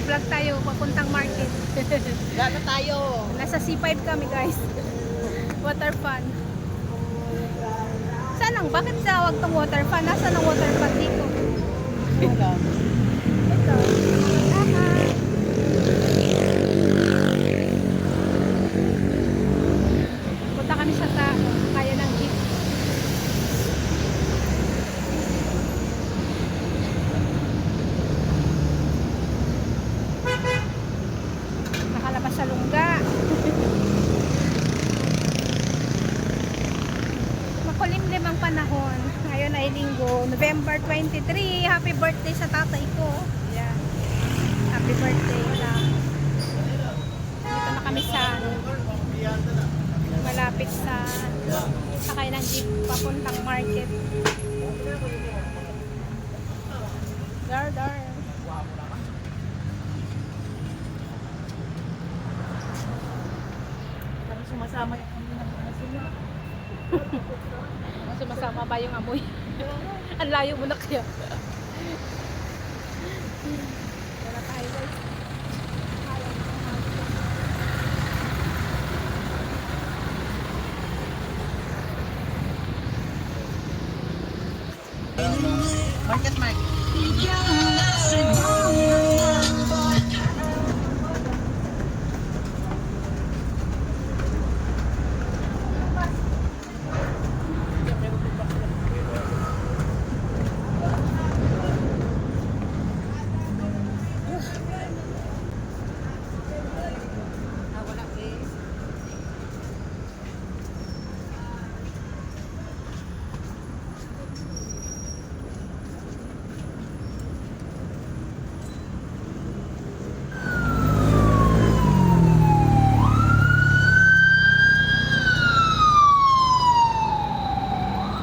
Mag-vlog tayo papuntang market. Gano'n tayo? Nasa C5 kami guys. Water fun. Saan lang? Bakit tawag tong water fun? Nasaan ang water fun dito? Wala. Ito. Punta kami sa kaya ng jeep. Nakalabas sa lungga. Makulimlim ang panahon. Ngayon ay linggo, November 23. Happy birthday sa tatay ko. Yeah. Happy birthday na. Dito na kami sa malapit sa sakay ng jeep papuntang market. Dar. Parang sumasama yung amoy ng mga sila. Sumasama ba yung amoy? Ang layo mo na kaya. Wala tayo guys. Market. Wala eh.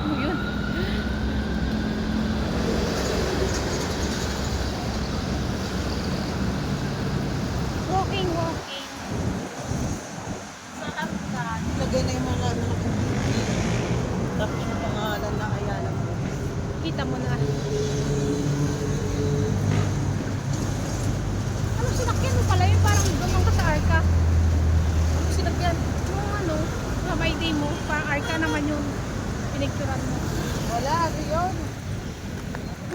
Ano yun? Walking. Lagay na yung mga ano na kumputi. Tapos yung pangalan na Ayala mo. Kita mo na. Anong sinakyan mo pala? Yung parang dumang ka sa arka. Anong sinakyan? Yung ano, sa my day mo. Parang arka naman yung pinicturan mo. Wala, ano yun?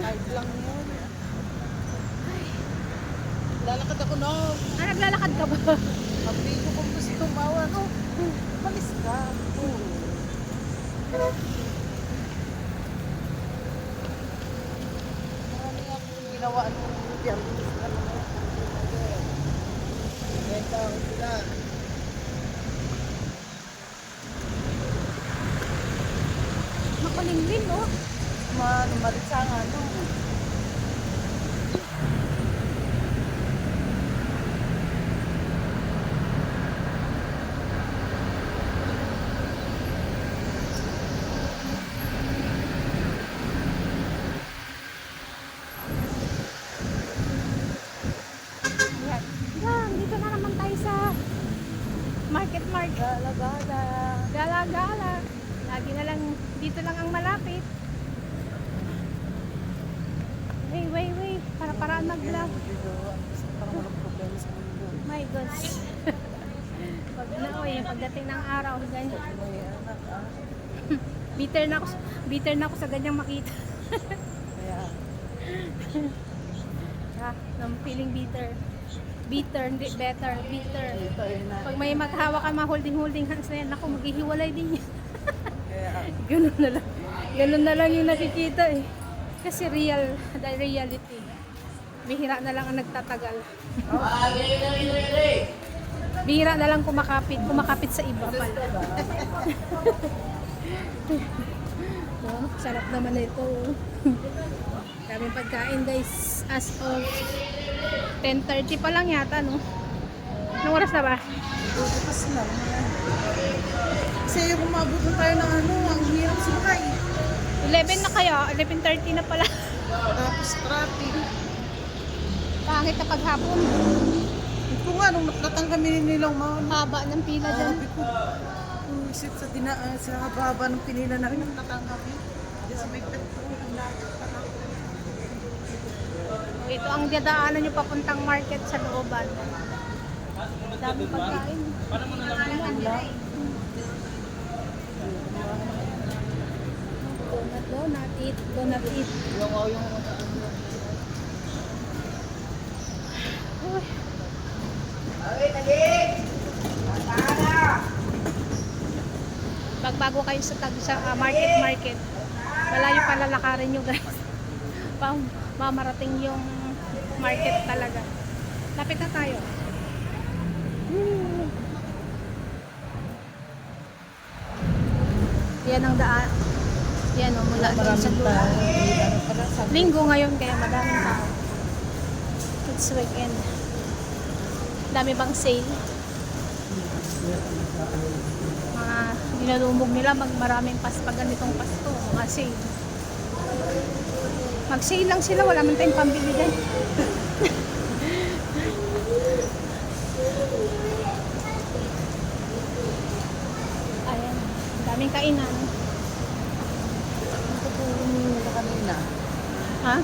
Kahit lang yun. Lalakad ako no. Ah, naglalakad ka ba? Sabi ko kung gusto tumawa. Oh, malis ka. Marami akong ginawa nung piyambis na mga benta ako sila. Makulinglim, no? Manumalit sa nga no. Yan. Yan, dito na naman tayo sa market. Gala-gala. Gala-gala. Lagi na lang, dito lang ang malapit. Wait. Para-paraan mag-vlog. Parang walang problema sa mundo. My gosh. Pag pagdating ng araw, ganyan. May anak Bitter na ako sa ganyang makita. Kaya I'm feeling bitter. Bitter, hindi better, bitter. ito yun na. Pag may maghawak ka holding hands na yan, ako maghihiwalay din yan. Kaya Ganun na lang. Ganun na lang yung nakikita eh. Kasi the reality. Bihira na lang ang nagtatagal. Bihira na lang kumakapit sa iba pala. Oh, sarap naman na ito. Daming pagkain guys. As of 10:30 pa lang yata, no? Anong oras na ba? bukas na. Kasi yung umabot na tayo ng ano, ang hirap sumakay. 11 na kaya? 11:30 na pala. Tapos traffic. Pangit na paghapon. Ito nga, nung nakatang kami nilang mga Haba ng pila dyan. sabi ko, isip sa sa haba ng pinila namin, nakatang kami. Kasi may pet ko, ang lapit pa lang. ito ang dadaanan nyo papuntang market sa looban. Dami pagkain. Donut, eat, donut, eat. Uy. Pagbago kayo sa market, malayo pa lalakarin nyo guys. Mamarating yung market talaga. Lapit na tayo. Yan ang daan. Yan o, mula doon sa dulo. Linggo ngayon kaya madaming tao. It's weekend. Dami bang sale? Mga dinalumog nila maraming pag ganitong Pasko. Mga sale. Mag-sale lang sila, wala man tayong pambili din. Ayan, daming kainan. Katulong nila kanina. Ha?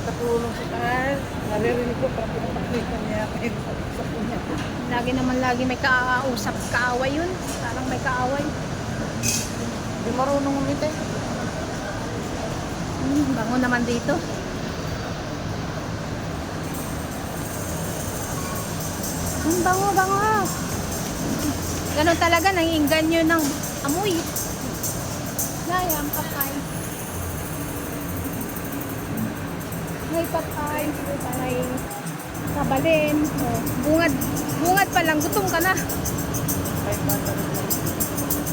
Katulong sa taas. Naririnig ko parang pinapaklikan niya. Kaya sa punya. Lagi may kausap, kaaway yun. Parang may kaaway. Hindi marunong umite. Bango naman dito. Bango. Ganun talaga, nangiinganyo ng amoy. Layam, papay. May papay, may kabalin. Oh, bungad pa lang, gutom ka na.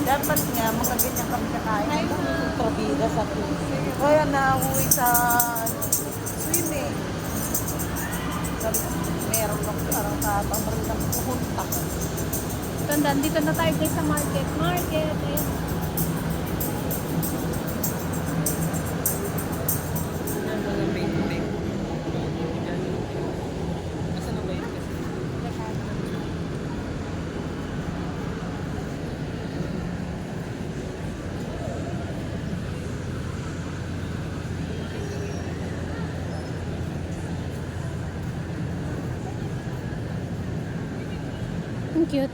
Dapat nga, mga ganyan kami kakain. Trabida sa puso. Kaya nauwi sa swimming. Meron ng parang tatang rin ng pumunta. Tandaan, dito na tayo guys sa market. Market, eh. Ang cute.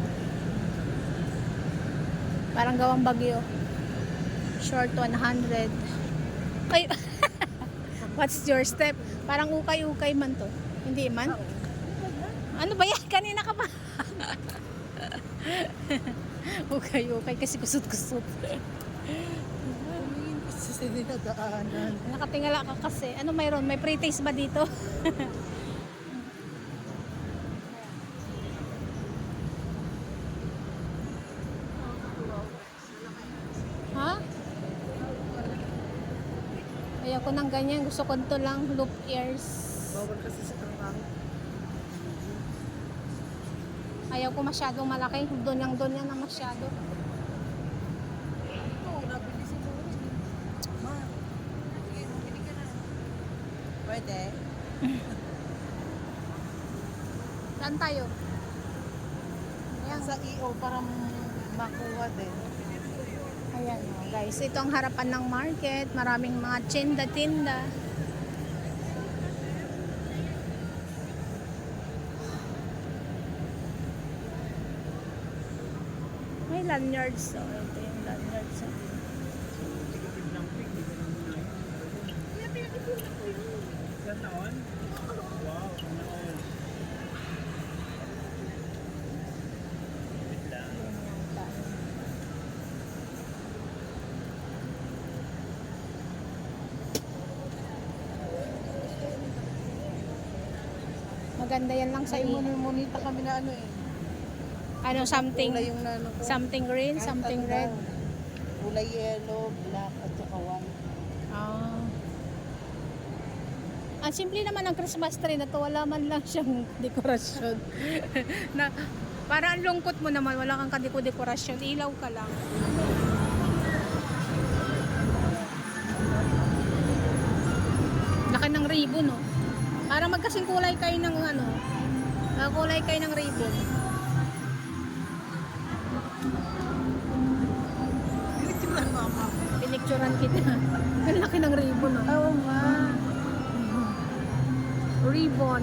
Parang gawang Bagyo. Short 100. Ay, what's your step? Parang ukay-ukay man to. Hindi man? Ano ba yan? Kanina ka pa. Ukay-ukay kasi kusot-kusot. Kasi dinadaanan. Nakatingala ka kasi. Ano mayroon? May pre-taste ba dito? Ha? Ayoko ng ganyan. Gusto ko ito lang. Loop ears. Bawal kasi sa trabaho. Ayaw ko masyadong malaki. Doon yan ang masyado. Oo, nabili si Boris. Ma, bili ka na. Pwede? Saan tayo? Ayan. Sa EO para makuha din. Ayan o guys. Ito ang harapan ng market. Maraming mga tinda-tinda. May lanyards. So, ito yung lanyards. Maganda yan lang sa May iyo. monita kami na ano eh. Ano, something Kulay yung nano ko. something green, Kahit something ano red. daw. Kulay yellow, black, at saka white. Ah. Ang simple naman ang Christmas tree na to, wala man lang siyang dekorasyon. Na para ang lungkot mo naman, wala kang kadeko-dekorasyon, ilaw ka lang. Laki ng ribbon, no? Para magkasing kulay kayo ng ano, kulay kayo ng ribbon. Pinicturan mo ako. Pinicturan kita. Ang laki ng ribbon, no? Oo nga. Ribbon.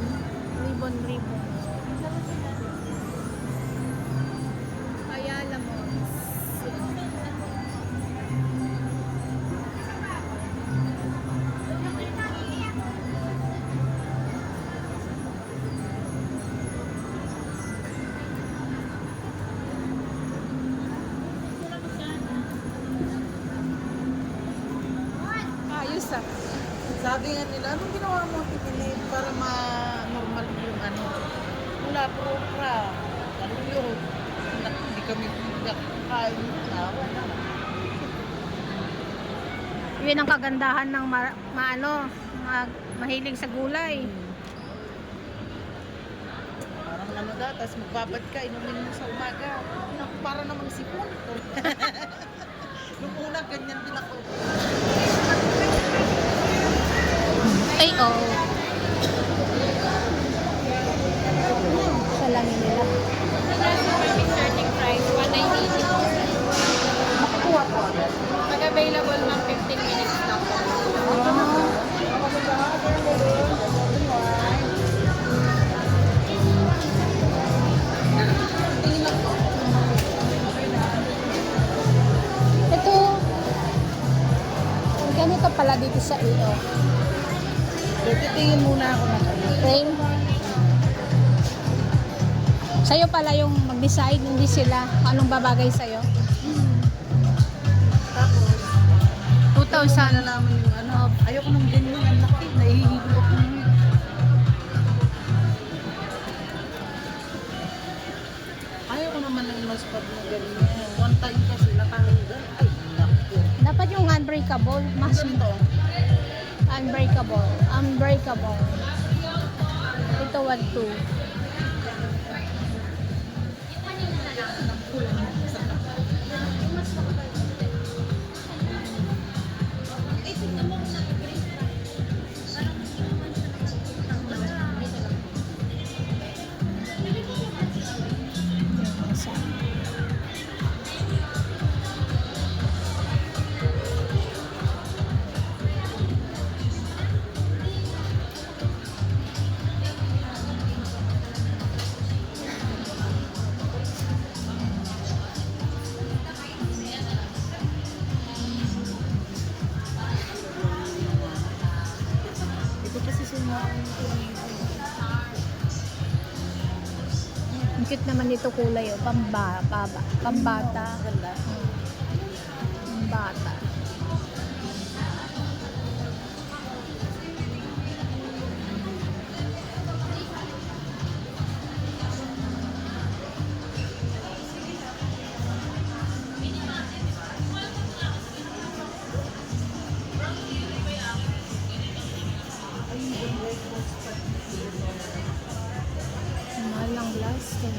Ribbon, ribbon. Kaya alam mo. Ayos ah. Sabi nga nila, anong ginawa mo titili para ma-normal yung ano? Wala, propra. Ano yun? Hindi kami nagkakain na. Wala. Yun ang kagandahan ng mahilig sa gulay. Parang ano tapos magbabad ka, inumin mo sa umaga. Para namang sipon to. Nung una, ganyan din ako. Ay, oo. Salangin nila. Starting price, 190. Makukuha ko agad. Pag available ng 15 minutes lang. Ito, ganito pala dito sa iyo. Titingin muna ako ng ano. Frame. Sa'yo pala yung mag-decide, hindi sila. Anong babagay sa'yo? Tapos, 2,000. nalaman yung ano. Ayoko nang ganyan. Ang laki. Nahihilo ako. Ayoko naman ng mas pag na ganyan. One time kasi nakahanggan. Ay, naku. Dapat yung unbreakable. Mas Ganito. unbreakable. Unbreakable. Ito 1,2. Ito kasi sumuha Ang cute naman nito kulay. Oh. Pambata. Ganda. Pambata. Mahal ng glass. Yan,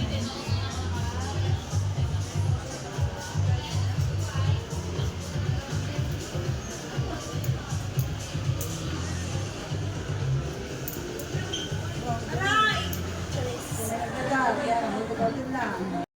yan.